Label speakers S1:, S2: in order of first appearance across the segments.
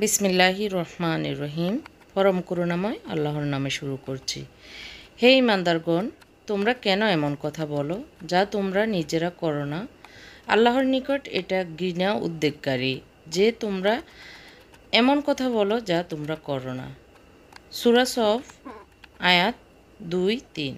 S1: বিসমিল্লাহির রহমানির রহিম। পরম করুণাময় আল্লাহর নামে শুরু করছি। হে ইমানদারগণ, তোমরা কেন এমন কথা বলো যা তোমরা নিজেরা করো না? আল্লাহর নিকট এটা ঘৃণা উদ্বেগকারী যে তোমরা এমন কথা বলো যা তোমরা করো না। সূরা সফ আয়াত 2-3।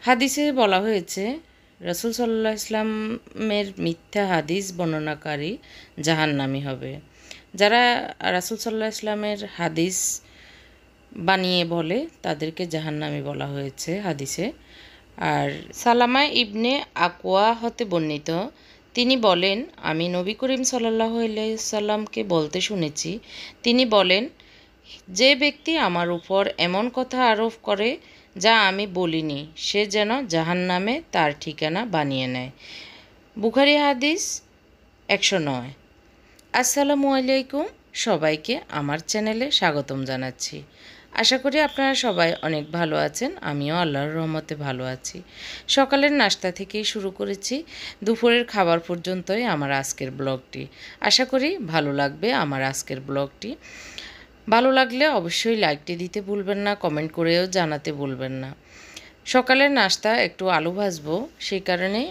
S1: হাদিসে বলা হয়েছে, রাসূল সাল্লাল্লাহু আলাইহি ইসলামের মিথ্যা হাদিস বর্ণনাকারী জাহান্নামী হবে। যারা রাসূল সাল্লাল্লাহু ইসলামের হাদিস বানিয়ে বলে তাদেরকে জাহান্নামী বলা হয়েছে হাদিসে। আর সালামা ইবনে আকওয়া হতে বর্ণিত, তিনি বলেন, আমি নবী করিম সাল্লাল্লাহু আলাইহি সাল্লামকে বলতে শুনেছি, তিনি বলেন, যে ব্যক্তি আমার উপর এমন কথা আরোপ করে যা আমি বলিনি, সে যেন জাহান্নামে তার ঠিকানা বানিয়ে নেয়। বুখারী হাদিস 109। আসসালামু আলাইকুম, সবাইকে আমার চ্যানেলে স্বাগতম জানাচ্ছি। আশা করি আপনারা সবাই অনেক ভালো আছেন। আমিও আল্লাহর রহমতে ভালো আছি। সকালের নাস্তা থেকেই শুরু করেছি দুপুরের খাবার পর্যন্তই আমার আজকের ব্লগটি। আশা করি ভালো লাগবে আমার আজকের ব্লগটি। ভালো লাগলে অবশ্যই লাইকটি দিতে ভুলবেন না, কমেন্ট করেও জানাতে ভুলবেন না। সকালের নাস্তা একটু আলু ভাজবো, সেই কারণে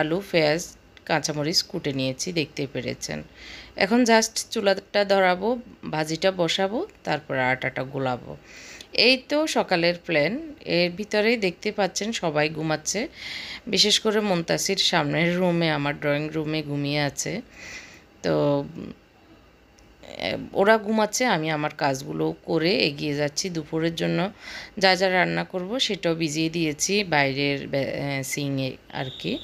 S1: আলু, পেঁয়াজ, কাঁচামরিচ কুটে নিয়েছি, দেখতে পেরেছেন। এখন জাস্ট চুলাটা ধরাবো, ভাজিটা বসাবো, তারপর আটাটা গোলাবো। এই তো সকালের প্ল্যান। এর ভিতরেই দেখতে পাচ্ছেন সবাই ঘুমাচ্ছে। বিশেষ করে মুনতাসির সামনের রুমে, আমার ড্রয়িং রুমে ঘুমিয়ে আছে। তো ওরা ঘুমাচ্ছে, আমি আমার কাজগুলো করে এগিয়ে যাচ্ছি। দুপুরের জন্য যা যা রান্না করব সেটাও ভিজিয়ে দিয়েছি বাইরের সিংয়ে আর কি।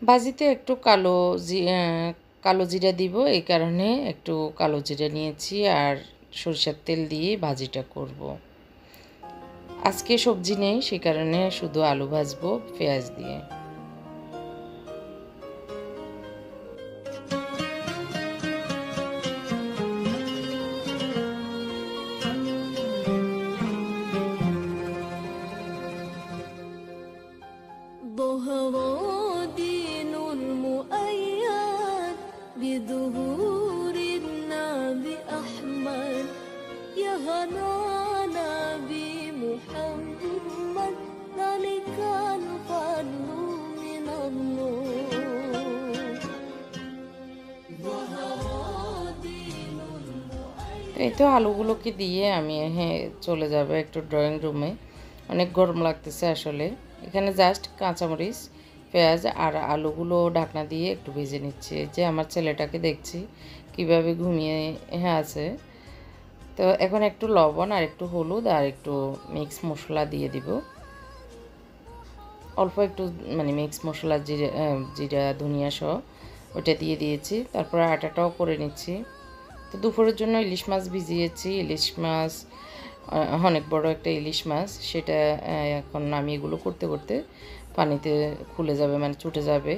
S1: ভাজিতে একটু কালো জিরা দিব, এই কারণে একটু কালো জিরা নিয়েছি আর সরষের তেল দিয়ে ভাজিটা করব। আজকে সবজি নেই, সেই কারণে শুধু আলু ভাজবো পেঁয়াজ দিয়ে। এই তো আলুগুলোকে দিয়ে আমি চলে যাবে একটু ড্রয়িং রুমে। অনেক গরম লাগতেছে আসলে। এখানে জাস্ট কাঁচামরিচ, পেঁয়াজ আর আলুগুলো ঢাকনা দিয়ে একটু ভেজে নিচ্ছি। যে আমার ছেলেটাকে দেখছি কিভাবে ঘুমিয়ে আছে। তো এখন একটু লবণ আর একটু হলুদ আর একটু মিক্স মশলা দিয়ে দিব। অল্প একটু মিক্স মশলা, জিরা ধনিয়া সহ ওটা দিয়ে দিয়েছি। তারপর আটাটাও করে নিচ্ছি। তো দুপুরের জন্য ইলিশ মাছ ভিজিয়েছি। ইলিশ মাছ অনেক বড় একটা ইলিশ মাছ, সেটা এখন আমি এগুলো করতে করতে পানিতে খুলে যাবে, ছুটে যাবে।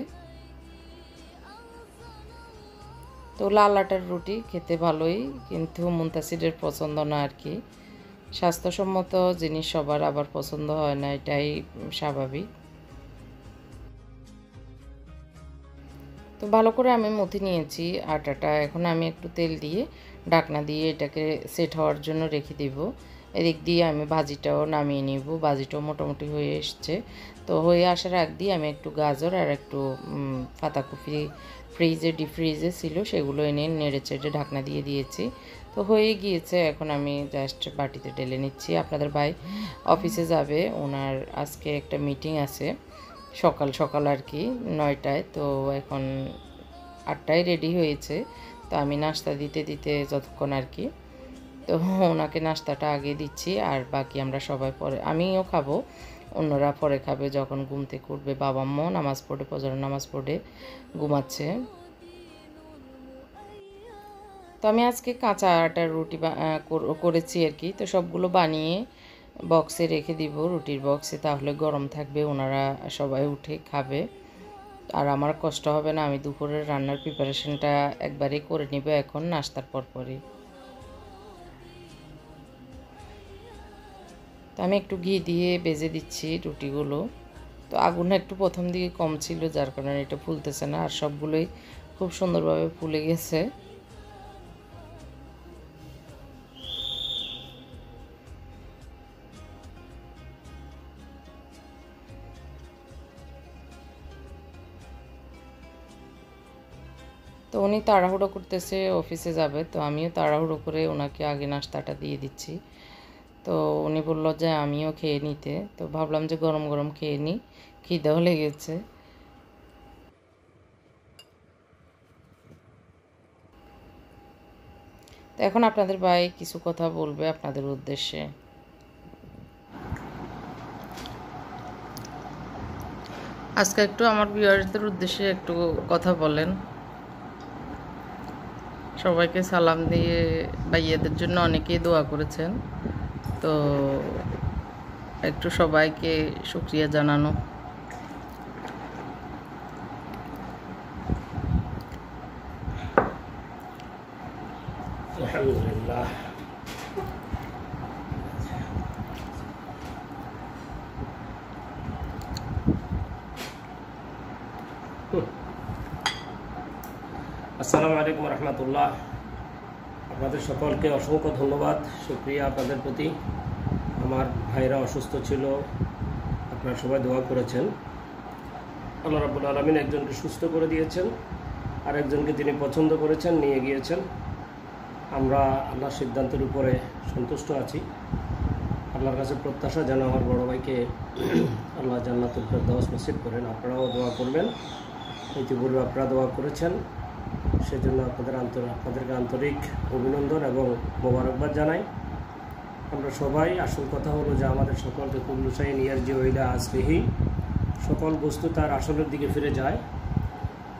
S1: তো লাল আটার রুটি খেতে ভালোই, কিন্তু মুনতাসিরের পছন্দ না আর কি। স্বাস্থ্যসম্মত জিনিস সবার আবার পছন্দ হয় না, এটাই স্বাভাবিক। তো ভালো করে আমি মথে নিয়েছি আটাটা। এখন আমি একটু তেল দিয়ে ঢাকনা দিয়ে এটাকে সেট হওয়ার জন্য রেখে দিব। এদিক দিয়ে আমি ভাজিটাও নামিয়ে নিব। ভাজিটাও মোটামুটি হয়ে এসছে। তো হয়ে আসার আগ দিয়ে আমি একটু গাজর আর একটু পাতাকপি ডিপ ফ্রিজে ছিল, সেগুলো এনে নেড়ে চেড়ে ঢাকনা দিয়ে দিয়েছি। তো হয়ে গিয়েছে। এখন আমি জাস্ট বাটিতে ঢেলে নিচ্ছি। আপনাদের ভাই অফিসে যাবে, ওনার আজকে একটা মিটিং আছে সকাল সকাল আর কি, 9টায়। তো এখন 8টায় রেডি হয়েছে। তো আমি নাস্তা দিতে দিতে যতক্ষণ আর কি, তো ওনাকে নাস্তাটা আগে দিচ্ছি। আর বাকি আমরা সবাই পরে, আমিও খাবো, অন্যরা পরে খাবে যখন ঘুম থেকে উঠবে। বাবা আম্মাও নামাজ পড়ে, ফজরের নামাজ পড়ে ঘুমাচ্ছে। তো আমি আজকে কাঁচা আটার রুটি করেছি আর কি। তো সবগুলো বানিয়ে বক্সে রেখে দিব, রুটির বক্সে, তাহলে গরম থাকবে, ওনারা সবাই উঠে খাবে আর আমার কষ্ট হবে না। আমি দুপুরের রান্নার প্রিপারেশনটা একবারেই করে নিব এখন নাস্তার পরপরই। তো আমি একটু ঘি দিয়ে ভেজে দিচ্ছি রুটিগুলো। তো আগুনটা একটু প্রথম দিকে কম ছিল, যার কারণে এটা ফুলতেছে না, আর সবগুলোই খুব সুন্দরভাবে ফুলে গেছে। তো উনি তাড়াহুড়ো করতেছে, অফিসে যাবে, তো আমিও তাড়াহুড়ো করে ওনাকে আগে নাস্তাটা দিয়ে দিচ্ছি। তো উনি বলল যে আমিও খেয়ে নিতে, তো ভাবলাম যে গরম গরম খেয়ে নিই, খিদেও লেগেছে। তো এখন আপনাদের ভাই কিছু কথা বলবে আপনাদের উদ্দেশ্যে। আজকে একটু আমার ভিউয়ারদের উদ্দেশ্যে একটু কথা বলেন। সবাইকে সালাম দিয়ে ভাইয়াদের জন্য অনেকেই দোয়া করেছেন, তো একটু সবাইকে শুকরিয়া জানানো।
S2: আলহামদুলিল্লাহ। আসসালামু আলাইকুম রহমতুল্লাহ। আপনাদের সকলকে অসংখ্য ধন্যবাদ, শুকরিয়া আপনাদের প্রতি। আমার ভাইরা অসুস্থ ছিল, আপনারা সবাই দোয়া করেছেন। আল্লাহ রাব্বুল আলামিন একজনকে সুস্থ করে দিয়েছেন, আর একজনকে তিনি পছন্দ করেছেন, নিয়ে গিয়েছেন। আমরা আল্লাহর সিদ্ধান্তের উপরে সন্তুষ্ট আছি। আল্লাহর কাছে প্রত্যাশা যেন আমার বড় ভাইকে আল্লাহ জান্নাতুল ফেরদাউস নসিব করেন। আপনারাও দোয়া করবেন, ইতিপূর্বে আপনারা দোয়া করেছেন, সেজন্য আপনাদেরকে আন্তরিক অভিনন্দন এবং মোবারকবাদ জানাই। আমরা সবাই, আসল কথা হলো যে আমাদের সকলকে কুল্লু শাইইন ইয়ারজিউ ইলা আসলিহি, সকল বস্তু তার আসলের দিকে ফিরে যায়।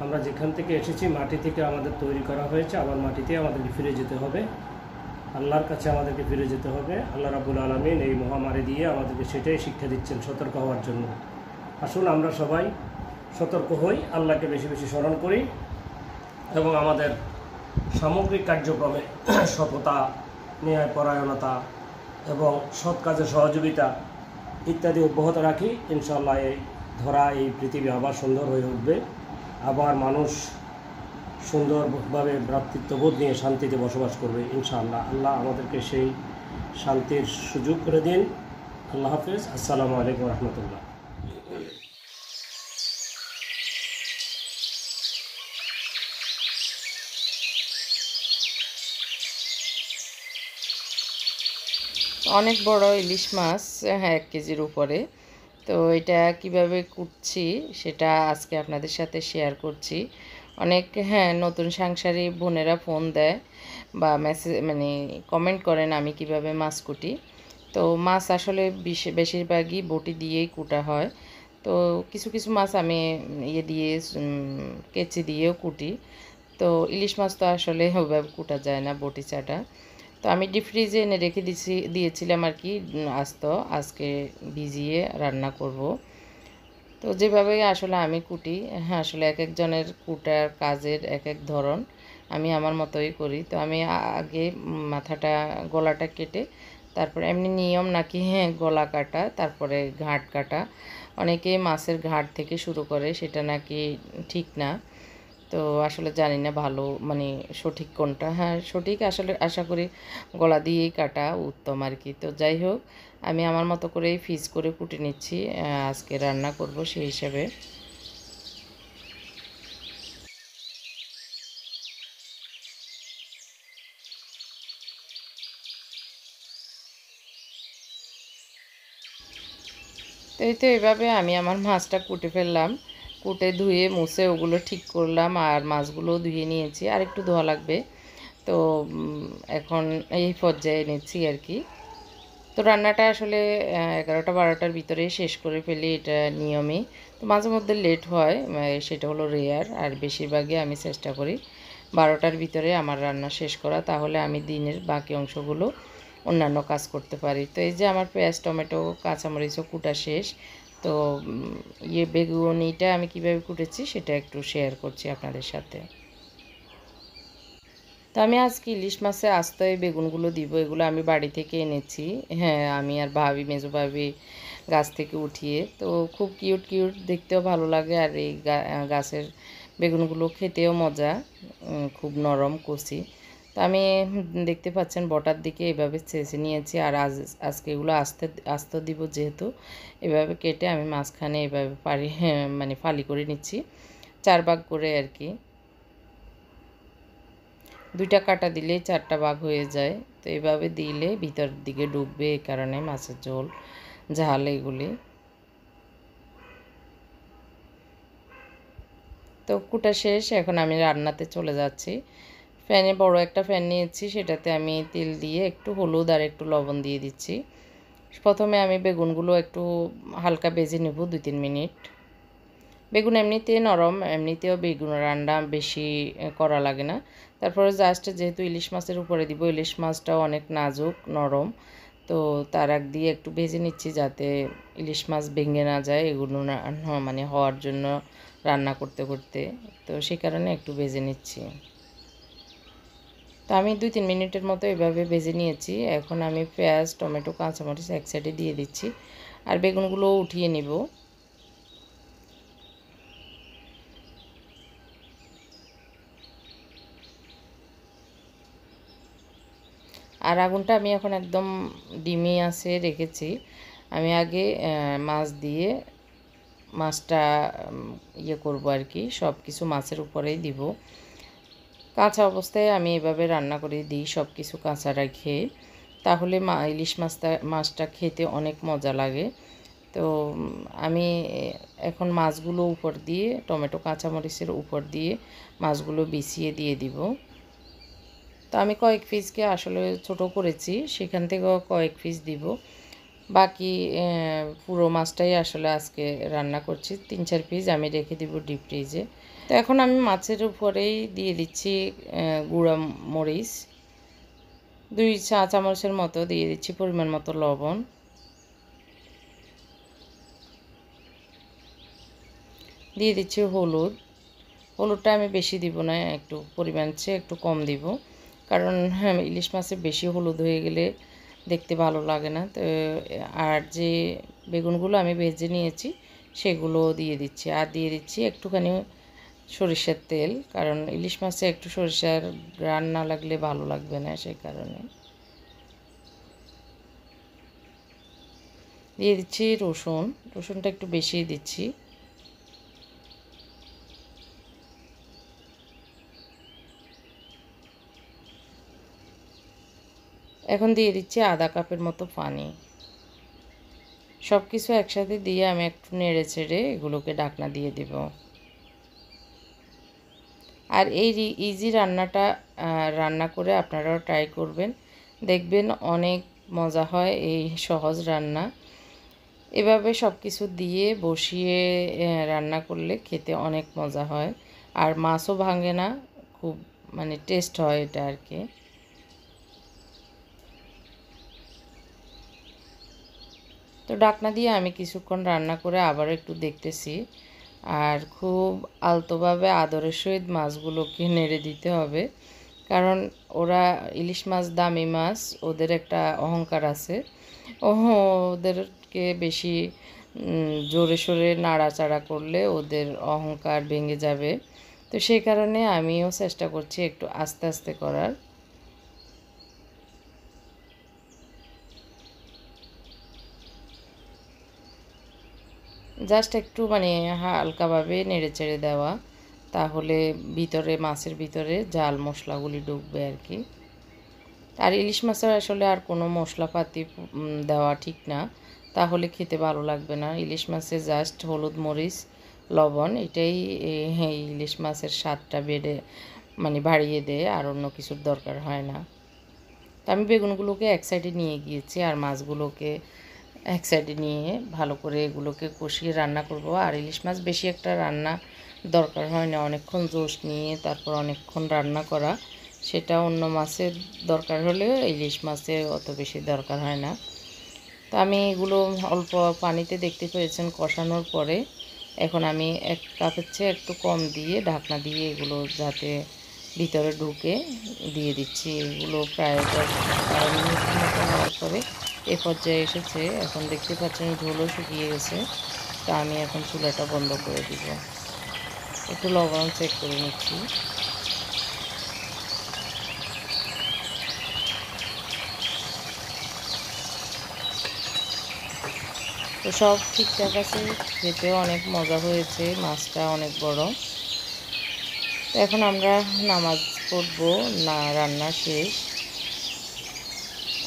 S2: আমরা যেখান থেকে এসেছি, মাটি থেকে আমাদের তৈরি করা হয়েছে, আবার মাটিতে আমাদেরকে ফিরে যেতে হবে, আল্লাহর কাছে আমাদেরকে ফিরে যেতে হবে। আল্লাহ রাব্বুল আলামিন এই মহামারী দিয়ে আমাদেরকে সেটাই শিক্ষা দিচ্ছেন, সতর্ক হওয়ার জন্য। আসুন আমরা সবাই সতর্ক হই, আল্লাহকে বেশি বেশি স্মরণ করি এবং আমাদের সামগ্রিক কার্যক্রমে সততা, ন্যায়পরায়ণতা এবং সৎ কাজে সহযোগিতা ইত্যাদি অব্যাহত রাখি। ইনশাআল্লাহ এই পৃথিবী আবার সুন্দর হয়ে উঠবে, আবার মানুষ সুন্দরভাবে ভ্রাতৃত্ববোধ নিয়ে শান্তিতে বসবাস করবে ইনশাআল্লাহ। আল্লাহ আমাদেরকে সেই শান্তির সুযোগ করে দিন। আল্লাহ হাফেজ। আসসালামু আলাইকুম রহমতুল্লাহ।
S1: অনেক বড় ইলিশ মাছ, হ্যাঁ 1 কেজির উপরে। তো এটা কিভাবে কুটছি সেটা আজকে আপনাদের সাথে শেয়ার করছি। অনেক নতুন সাংসারিক বোনেরা ফোন দেয় বা মেসেজ মানে কমেন্ট করেন আমি কিভাবে মাছ কুটি। তো মাছ আসলে বেশিরভাগই বটি দিয়েই কুটা হয়। তো কিছু কিছু মাছ আমি কেচি দিয়েও কুটি। তো ইলিশ মাছ তো আসলে ওভাবে কুটা যায় না বটি ছাড়া। তো আমি ডিপ ফ্রিজে এনে রেখে দিয়েছিলাম আর কি, আজকে ভিজিয়ে রান্না করব। তো যেভাবে আসলে আমি কুটি, আসলে এক একজনের কুটার কাজের এক এক ধরন, আমি আমার মতোই করি। তো আমি আগে গলাটা কেটে, তারপর এমনি নিয়ম নাকি গলা কাটা, তারপরে ঘাট কাটা। অনেকেই মাছের ঘাট থেকে শুরু করে, সেটা নাকি ঠিক না। তো আসলে জানি না ভালো মানে সঠিক কোনটা। সঠিক আসলে আশা করি গলা দিয়েই কাটা উত্তম আর কি। তো যাই হোক, আমি আমার মতো করেই ফিস করে কুটে নিচ্ছি, আজকে রান্না করব সেই হিসাবে। তো এই তো এইভাবে আমি আমার মাছটা কুটে ফেললাম, কুটে ধুয়ে মুছে ওগুলো ঠিক করলাম, আর মাছগুলোও ধুয়ে নিয়েছি, আর একটু ধোয়া লাগবে। তো এখন এই পর্যায়ে নিচ্ছি আর কি। তো রান্নাটা আসলে 11টা-12টার ভিতরে শেষ করে ফেলি, এটা নিয়মই। তো মাঝে মধ্যে লেট হয়, সেটা হলো রেয়ার, আর বেশিরভাগই আমি চেষ্টা করি 12টার ভিতরে আমার রান্না শেষ করা, তাহলে আমি দিনের বাকি অংশগুলো অন্যান্য কাজ করতে পারি। তো এই যে আমার পেঁয়াজ, টমেটো, কাঁচামরিচও কুটা শেষ। তো বেগুনিটা আমি কিভাবে কুটেছি সেটা একটু শেয়ার করছি আপনাদের সাথে। তো আমি আজকে ইলিশ মাছে আস্ত এই বেগুনগুলো দিব, এগুলো আমি বাড়ি থেকে এনেছি। আমি আর ভাবি, মেজো ভাবি গাছ থেকে উঠিয়ে। তো খুব কিউট কিউট, দেখতেও ভালো লাগে। আর এই গাছের বেগুনগুলো খেতেও মজা, খুব নরম কচি। তো আমি দেখতে পাচ্ছেন বটার দিকে এভাবে ছেঁচে নিয়েছি। আর আজকে এগুলো আস্তে দিব, যেহেতু এভাবে কেটে আমি মাঝখানে এভাবে মানে ফালি করে নিচ্ছি, 4 ভাগ করে আর কি। 2টা কাটা দিলেই 4টা ভাগ হয়ে যায়। তো এভাবে দিলে ভিতর দিকে ঢুকবে, এই কারণে মাছের ঝোল ঝাল এগুলি। তো কুটা শেষ, এখন আমি রান্নাতে চলে যাচ্ছি। বড় একটা ফ্যান নিয়েছি, সেটাতে আমি তেল দিয়ে একটু হলুদ আর একটু লবণ দিয়ে দিচ্ছি। প্রথমে আমি বেগুনগুলো একটু হালকা ভেজে নেব 2-3 মিনিট। বেগুন এমনিতে নরম, এমনিতেও বেগুন রান্না বেশি করা লাগে না। তারপরে জাস্ট যেহেতু ইলিশ মাছের উপরে দিব, ইলিশ মাছটাও অনেক নাজুক নরম, তো তার আগ দিয়ে একটু ভেজে নিচ্ছি যাতে ইলিশ মাছ ভেঙে না যায়, এগুলো মানে হওয়ার জন্য রান্না করতে করতে। তো সেই কারণে একটু ভেজে নিচ্ছি। তো আমি 2-3 মিনিটের মতো এভাবে ভেজে নিয়েছি। এখন আমি পেঁয়াজ, টমেটো, কাঁচামরিচ এক সাইডে দিয়ে দিচ্ছি, আর বেগুনগুলো উঠিয়ে নিব। আর আগুনটা আমি এখন একদম ডিমে আছে রেখেছি। আমি আগে মাছ দিয়ে মাছটা ইয়ে করব আর কি, সব কিছু মাছের উপরেই দিব। কাঁচা অবস্থায় আমি এভাবে রান্না করে দিই, সব কিছু কাঁচা রেখে, তাহলে ইলিশ মাছটা খেতে অনেক মজা লাগে। তো আমি এখন মাছগুলো উপর দিয়ে, টমেটো কাঁচামরিচের উপর দিয়ে মাছগুলো বিছিয়ে দিয়ে দিব। তো আমি কয়েক পিসকে আসলে ছোট করেছি, সেখান থেকেও কয়েক পিস দিব। বাকি পুরো মাছটাই আসলে আজকে রান্না করছি। 3-4 পিস আমি রেখে দিব ডিপ ফ্রিজে। তো এখন আমি মাছের উপরেই দিয়ে দিচ্ছি গুঁড়া মরিচ, 2 চা চামচের মতো দিয়ে দিচ্ছি, পরিমাণ মতো লবণ, দিয়ে দিচ্ছি হলুদ। হলুদটা আমি বেশি দিব না, একটু পরিমাণ চেয়ে একটু কম দিব, কারণ ইলিশ মাছে বেশি হলুদ হয়ে গেলে দেখতে ভালো লাগে না। তো আর যে বেগুনগুলো আমি ভেজে নিয়েছি সেগুলো দিয়ে দিচ্ছি, আর দিয়ে দিচ্ছি একটুখানি সরিষার তেল, কারণ ইলিশ মাছে একটু সরিষার ঘ্রাণ না লাগলে ভালো লাগবে না, সেই কারণে। দিয়ে দিচ্ছি রসুনটা একটু বেশি দিচ্ছি। এখন দিয়ে দিচ্ছি আধা কাপের মতো পানি। সব কিছু একসাথে দিয়ে আমি একটু নেড়ে চেড়ে এগুলোকে ঢাকনা দিয়ে দেব। আর এই ইজি রান্নাটা রান্না করে আপনারাও ট্রাই করবেন, দেখবেন অনেক মজা হয় এই সহজ রান্না। এভাবে সব কিছু দিয়ে বসিয়ে রান্না করলে খেতে অনেক মজা হয়, আর মাছও ভাঙে না, খুব মানে টেস্ট হয় এটা আর কি। তো ঢাকনা দিয়ে আমি কিছুক্ষণ রান্না করে আবার একটু দেখতেছি, আর খুব আলতোভাবে আদরের সহিত মাছগুলোকে নেড়ে দিতে হবে, কারণ ওরা ইলিশ মাছ দামি মাছ, ওদের একটা অহংকার আছে, ওদেরকে বেশি জোরে সোরে নাড়াচাড়া করলে ওদের অহংকার ভেঙে যাবে। তো সেই কারণে আমিও চেষ্টা করছি একটু আস্তে আস্তে করার। জাস্ট একটু মানে হালকাভাবে নেড়ে চেড়ে দেওয়া, তাহলে মাছের ভিতরে জাল মশলাগুলি ঢুকবে আর কি। আর ইলিশ মাছের আসলে আর কোনো মশলাপাতি দেওয়া ঠিক না, তাহলে খেতে ভালো লাগবে না। ইলিশ মাছে জাস্ট হলুদ, মরিচ, লবণ, এটাই ইলিশ মাছের স্বাদটা মানে বাড়িয়ে দেয়, আর অন্য কিছুর দরকার হয় না। তো আমি বেগুনগুলোকে এক সাইডে নিয়ে গিয়েছি, আর মাছগুলোকে এক সাইডে নিয়ে ভালো করে এগুলোকে কষিয়ে রান্না করব। আর ইলিশ মাছ বেশি একটা রান্না দরকার হয় না, অনেকক্ষণ জোশ নিয়ে তারপর অনেকক্ষণ রান্না করা, সেটা অন্য মাছের দরকার হলেও ইলিশ মাছে অত বেশি দরকার হয় না। তো আমি এগুলো অল্প পানিতে দেখতে পেয়েছেন কষানোর পরে, এখন আমি 1 কাপের চেয়ে একটু কম দিয়ে ঢাকনা দিয়ে এগুলো যাতে ভিতরে ঢুকে দিয়ে দিচ্ছি। এগুলো প্রায় 10-12 মিনিট মতো হওয়ার পরে এই পর্যায়ে এসেছে। এখন দেখতে পাচ্ছেন ঝোলও শুকিয়ে গেছে। তো আমি এখন চুলাটা বন্ধ করে দিব। একটু লবণ চেক করে নিচ্ছি। তো সব ঠিকঠাক আছে, খেতেও অনেক মজা হয়েছে, মাছটা অনেক বড়। তো এখন আমরা নামাজ পড়বো, না রান্না শেষ।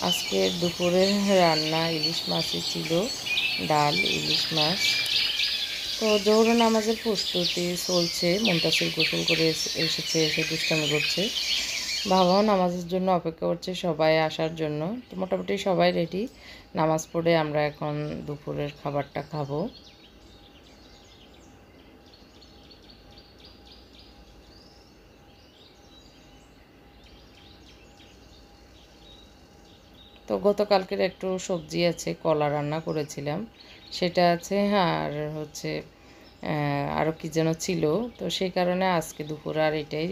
S1: আজকে দুপুরের রান্না ইলিশ মাছই ছিল, ডাল, ইলিশ মাছ। তো জোহর নামাজের প্রস্তুতি চলছে। মুনতাসির গোসল করে এসেছে, এসে দুষ্টামি করছে। বাবাও নামাজের জন্য অপেক্ষা করছে সবাই আসার জন্য। তো মোটামুটি সবাই রেডি। নামাজ পড়ে আমরা এখন দুপুরের খাবারটা খাবো। তো গতকালকের একটু সবজি আছে, কলা রান্না করেছিলাম, সেটা আছে। আর হচ্ছে আরও কী যেন ছিল। তো সেই কারণে আজকে দুপুরে আর এটাই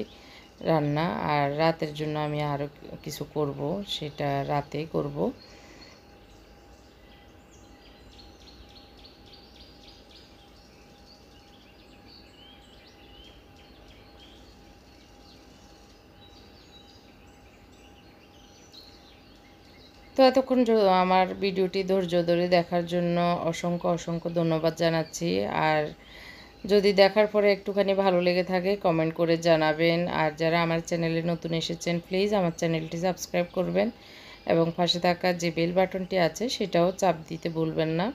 S1: রান্না। আর রাতের জন্য আমি আরও কিছু করব, সেটা রাতে করব। তো এতক্ষণ আমার ভিডিওটি ধৈর্য ধরে দেখার জন্য অসংখ্য অসংখ্য ধন্যবাদ জানাচ্ছি। আর যদি দেখার পরে একটুখানি ভালো লেগে থাকে কমেন্ট করে জানাবেন। আর যারা আমার চ্যানেলে নতুন এসেছেন প্লিজ আমার চ্যানেলটি সাবস্ক্রাইব করবেন এবং পাশে থাকা যে বেল বাটনটি আছে সেটাও চাপ দিতে ভুলবেন না।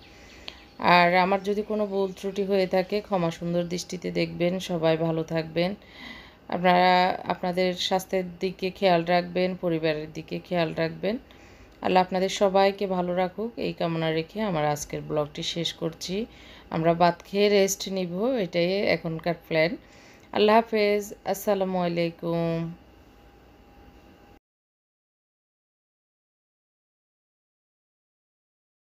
S1: আর আমার যদি কোনো ভুল ত্রুটি হয়ে থাকে ক্ষমা সুন্দর দৃষ্টিতে দেখবেন। সবাই ভালো থাকবেন। আপনারা আপনাদের স্বাস্থ্যের দিকে খেয়াল রাখবেন, পরিবারের দিকে খেয়াল রাখবেন। আল্লাহ আপনাদের সবাইকে ভালো রাখুক এই কামনা রেখে আমার আজকের ব্লগটি শেষ করছি। আমরা ভাত খেয়ে রেস্ট নিব, এটাই এখনকার প্ল্যান। আল্লাহ হাফেজ, আসসালামু আলাইকুম।